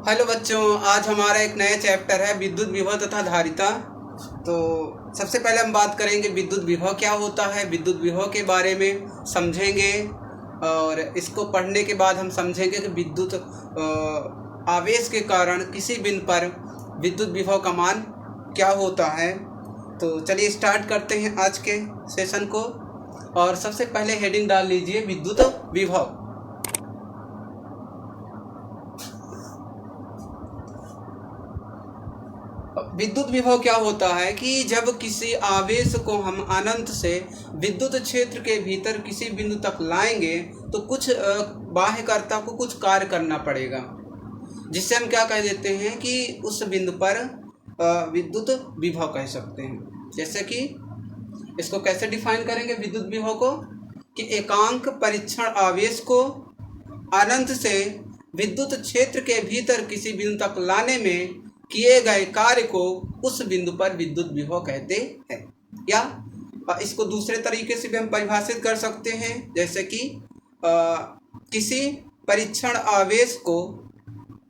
Hello बच्चों, आज हमारा एक नया चैप्टर है विद्युत विभव तथा धारिता। तो सबसे पहले हम बात करेंगे विद्युत विभव क्या होता है, विद्युत विभव के बारे में समझेंगे। और इसको पढ़ने के बाद हम समझेंगे कि विद्युत आवेश के कारण किसी बिंदु पर विद्युत विभव का मान क्या होता है। तो चलिए स्टार्ट करते हैं आज के सेशन को। और सबसे पहले हेडिंग डाल लीजिए विद्युत विभव। विद्युत विभव क्या होता है कि जब किसी आवेश को हम अनंत से विद्युत क्षेत्र के भीतर किसी बिंदु तक लाएंगे तो कुछ बाह्यकर्ता को कुछ कार्य करना पड़ेगा, जिससे हम क्या कह देते हैं कि उस बिंदु पर विद्युत विभव कह सकते हैं। जैसे कि इसको कैसे डिफाइन करेंगे विद्युत विभव को, कि एकांक परीक्षण आवेश को अनंत से विद्युत क्षेत्र के भीतर किसी बिंदु तक लाने में किए गए कार्य को उस बिंदु पर विद्युत विभव कहते हैं। या इसको दूसरे तरीके से भी हम परिभाषित कर सकते हैं, जैसे कि किसी परीक्षण आवेश को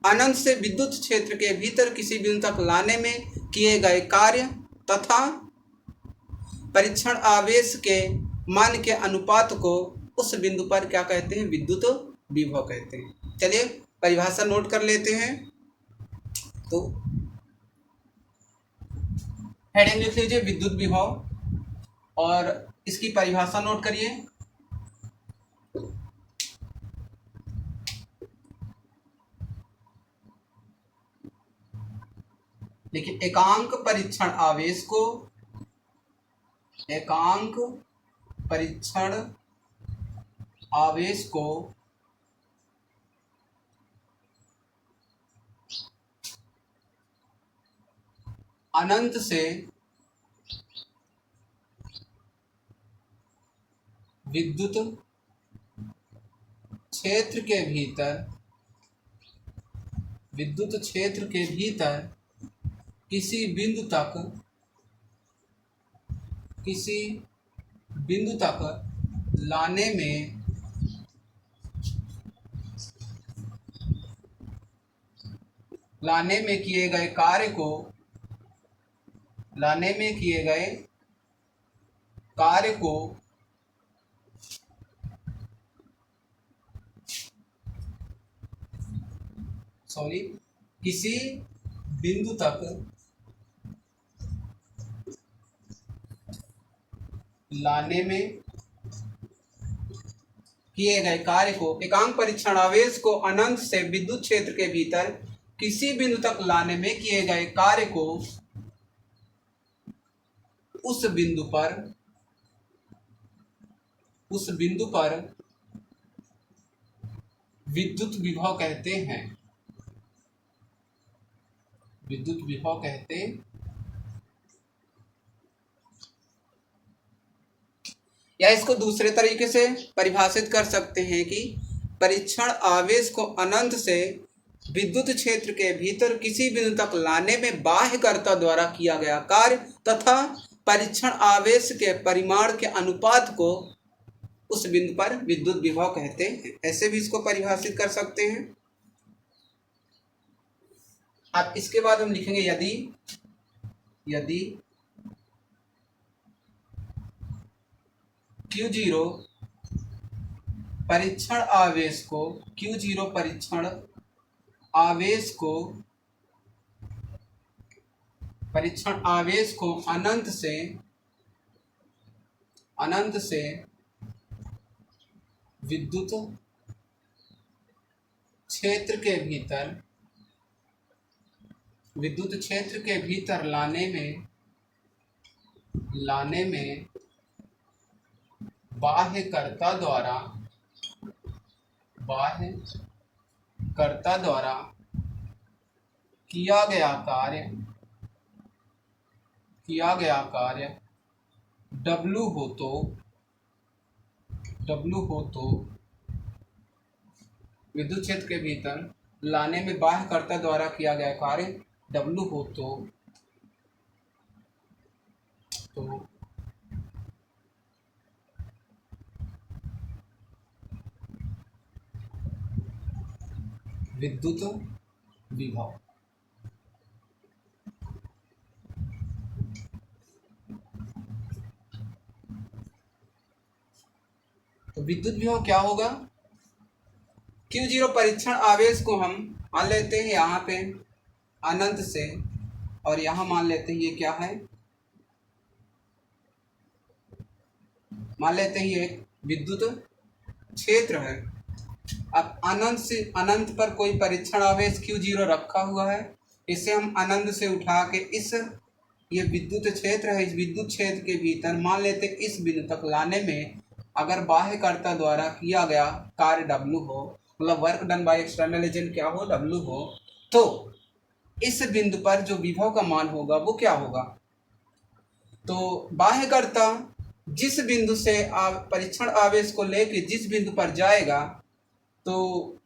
अनंत से विद्युत क्षेत्र के भीतर किसी बिंदु तक लाने में किए गए कार्य तथा परीक्षण आवेश के मान के अनुपात को उस बिंदु पर क्या कहते हैं, विद्युत विभव कहते हैं। चलिए परिभाषा नोट कर लेते हैं। तो हेडिंग लिख लीजिए विद्युत विभव और इसकी परिभाषा नोट करिए। लेकिन एकांक परीक्षण आवेश को अनंत से विद्युत क्षेत्र के भीतर किसी बिंदु तक लाने में किए गए कार्य को किसी बिंदु तक लाने में किए गए कार्य को एकांक परीक्षण आवेश को अनंत से विद्युत क्षेत्र के भीतर किसी बिंदु तक लाने में किए गए कार्य को उस बिंदु पर विद्युत विभव कहते हैं। या इसको दूसरे तरीके से परिभाषित कर सकते हैं कि परीक्षण आवेश को अनंत से विद्युत क्षेत्र के भीतर किसी बिंदु तक लाने में बाह्यकर्ता द्वारा किया गया कार्य तथा परीक्षण आवेश के परिमाण के अनुपात को उस बिंदु पर विद्युत विभव कहते हैं। ऐसे भी इसको परिभाषित कर सकते हैं। अब इसके बाद हम लिखेंगे यदि Q0 परीक्षण आवेश को अनंत से विद्युत क्षेत्र के भीतर लाने में बाह्यकर्ता द्वारा किया गया कार्य W हो तो विद्युत क्षेत्र के भीतर लाने में बाह्यकर्ता द्वारा किया गया कार्य W हो तो विद्युत विभव। तो विद्युत विभव क्या होगा? Q0 परीक्षण आवेश को हम मान लेते हैं यहाँ पे अनंत से, और यहाँ मान लेते हैं ये क्या है, मान लेते हैं ये एक विद्युत क्षेत्र है। अब अनंत से अनंत पर कोई परीक्षण आवेश Q0 रखा हुआ है, इसे हम अनंत से उठा के इस ये विद्युत क्षेत्र है, इस विद्युत क्षेत्र के भीतर मान लेते इस बिंदु तक लाने में अगर बाह्यकर्ता द्वारा किया गया कार्य W हो, मतलब work done by external agent क्या हो, W हो, तो इस बिंदु पर जो विभव का मान होगा वो क्या होगा? तो बाह्यकर्ता जिस बिंदु से परीक्षण आवेश को लेके जिस बिंदु पर जाएगा, तो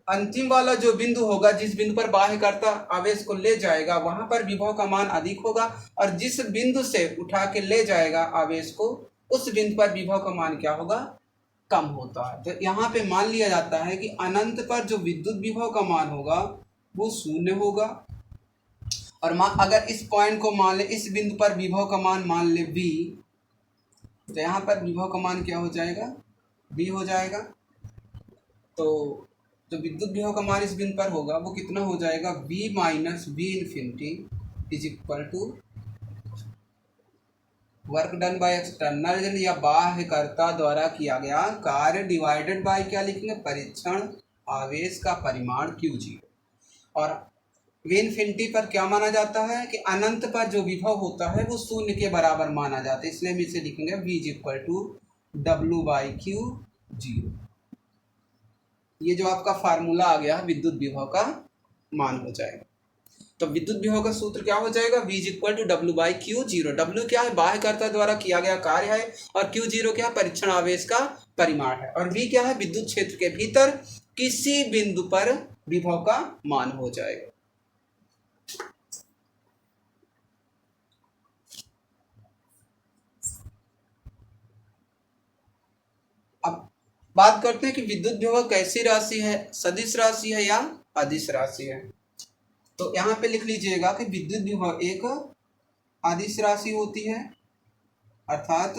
अंतिम वाला जो बिंदु होगा जिस बिंदु पर बाह्यकर्ता आवेश को ले जाएगा वहां पर विभव का मान अधिक होगा, और जिस बिंदु से उठा के ले जाएगा आवेश को उस बिंदु पर विभव का मान क्या होगा, कम होता है। तो यहाँ पे मान लिया जाता है कि अनंत पर जो विद्युत विभव का मान होगा वो शून्य होगा, और अगर इस पॉइंट को मान ले, इस बिंदु पर विभव का मान मान ले V, तो यहाँ पर विभव का मान क्या हो जाएगा, V हो जाएगा। तो जो विद्युत विभव का मान इस बिंदु पर होगा वो कितना हो जाएगा, V minus V infinity is equal to work done by external agent या बाह्यकर्ता द्वारा किया गया कार्य डिवाइडेड बाय क्या लिखेंगे, परीक्षण आवेश का परिमाण Q0। और V इन्फिनिटी पर क्या माना जाता है कि अनंत पर जो विभव होता है वो शून्य के बराबर माना जाता है, इसलिए हम इसे लिखेंगे V is equal to W/Q0। ये जो आपका फार्मूला आ गया विद्युत विभव का मान हो जाएगा। तो विद्युत विभव का सूत्र क्या हो जाएगा, V is equal to W/Q0। W क्या है, बाह्यकर्ता द्वारा किया गया कार्य है, और Q0 क्या है, परीक्षण आवेश का परिमाण है, और V क्या है, विद्युत क्षेत्र के भीतर किसी बिंदु पर विभव का मान हो जाएगा। अब बात करते हैं कि विद्युत विभव कैसी राशि है, सदिश राशि है या अदिश राशि है। तो यहाँ पे लिख लीजिएगा कि विद्युत विभव एक अदिश राशि होती है, अर्थात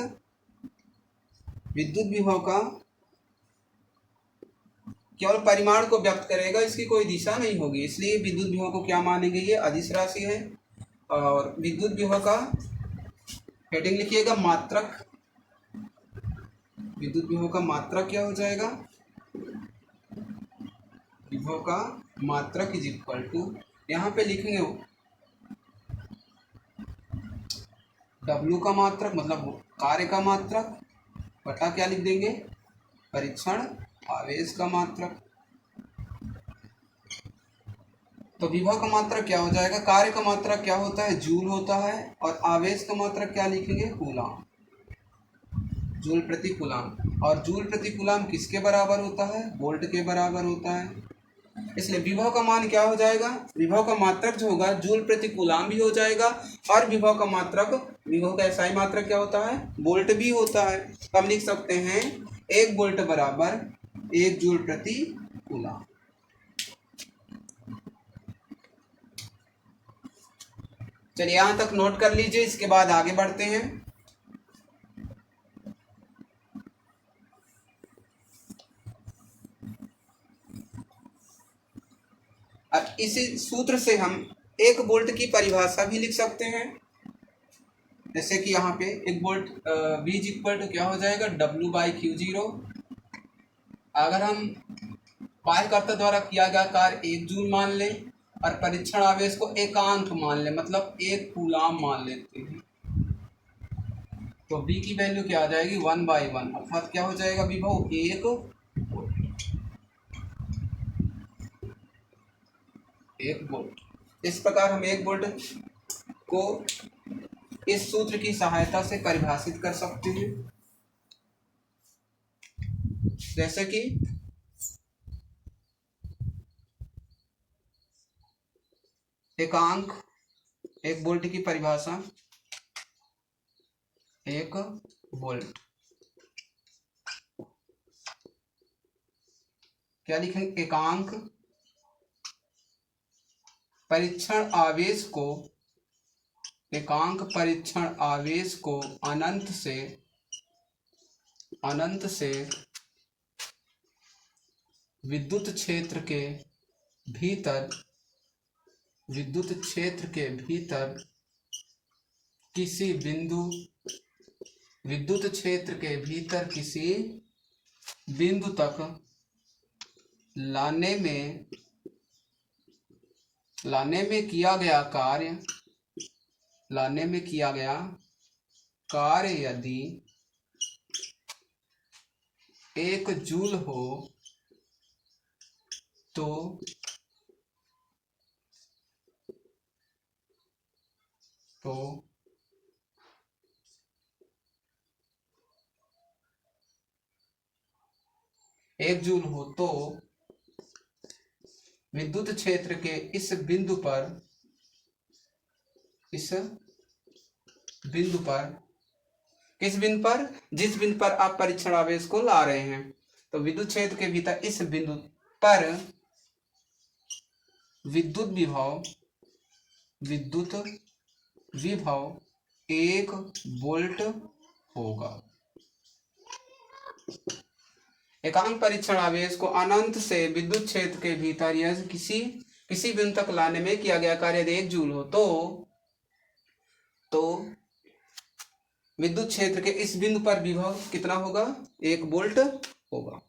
विद्युत विभव का केवल परिमाण को व्यक्त करेगा, इसकी कोई दिशा नहीं होगी, इसलिए विद्युत विभव को क्या मानेंगे, ये अदिश राशि है। और विद्युत विभव का हेडिंग लिखिएगा मात्रक। विद्युत विभव का मात्रक क्या हो जाएगा, विभव का मात्रक इज इक्वल टू, यहाँ पे लिखेंगे W का मात्रक मतलब कार्य का मात्रक बटा क्या लिख देंगे, परीक्षण आवेश का मात्रक। तो विभव का मात्रक क्या हो जाएगा, कार्य का मात्रक क्या होता है, जूल होता है, और आवेश का मात्रक क्या लिखेंगे, कूलाम, जूल प्रति कूलाम। और जूल प्रति कूलाम किसके बराबर होता है, वोल्ट के बराबर होता है। इसलिए विभव का मान क्या हो जाएगा, विभव का मात्रक जो होगा जूल प्रति कूलाम भी हो जाएगा, और विभव का मात्रक, विभव का एसआई मात्रक क्या होता है, वोल्ट भी होता है। तो हम लिख सकते हैं 1 वोल्ट बराबर 1 जूल प्रति कूलाम। चलिए यहाँ तक नोट कर लीजिए, इसके बाद आगे बढ़ते हैं। अब इसी सूत्र से हम 1 वोल्ट की परिभाषा भी लिख सकते हैं, जैसे कि यहाँ पे 1 volt V is equal to क्या हो जाएगा, W/Q0। अगर हम बाह्यकर्ता द्वारा किया गया कार्य 1 जूल मान लें और परीक्षण आवेश को एकांक मान लें, मतलब 1 कूलाम मान लेते हैं, तो V की वैल्यू क्या आ जाएगी, 1/1, अर्थात क्या हो जाएगा, विभव 1 वोल्ट। इस प्रकार हम 1 वोल्ट को इस सूत्र की सहायता से परिभाषित कर सकते हैं, जैसे कि एकांक 1 वोल्ट की परिभाषा, 1 वोल्ट क्या लिखेंगे, एकांक परीक्षण आवेश को अनंत से विद्युत क्षेत्र के भीतर किसी बिंदु तक लाने में किया गया कार्य यदि 1 जूल हो तो 1 जूल हो तो विद्युत क्षेत्र के इस बिंदु पर किस बिंदु पर जिस बिंदु पर आप परीक्षण आवेश को ला रहे हैं, तो विद्युत क्षेत्र के भीतर इस बिंदु पर विद्युत विभव 1 वोल्ट होगा। एकांक परीक्षण आवेश को अनंत से विद्युत क्षेत्र के भीतर या किसी बिंदु तक लाने में किया गया कार्य यदि 1 जूल हो तो विद्युत क्षेत्र के इस बिंदु पर विभव कितना होगा? 1 वोल्ट होगा।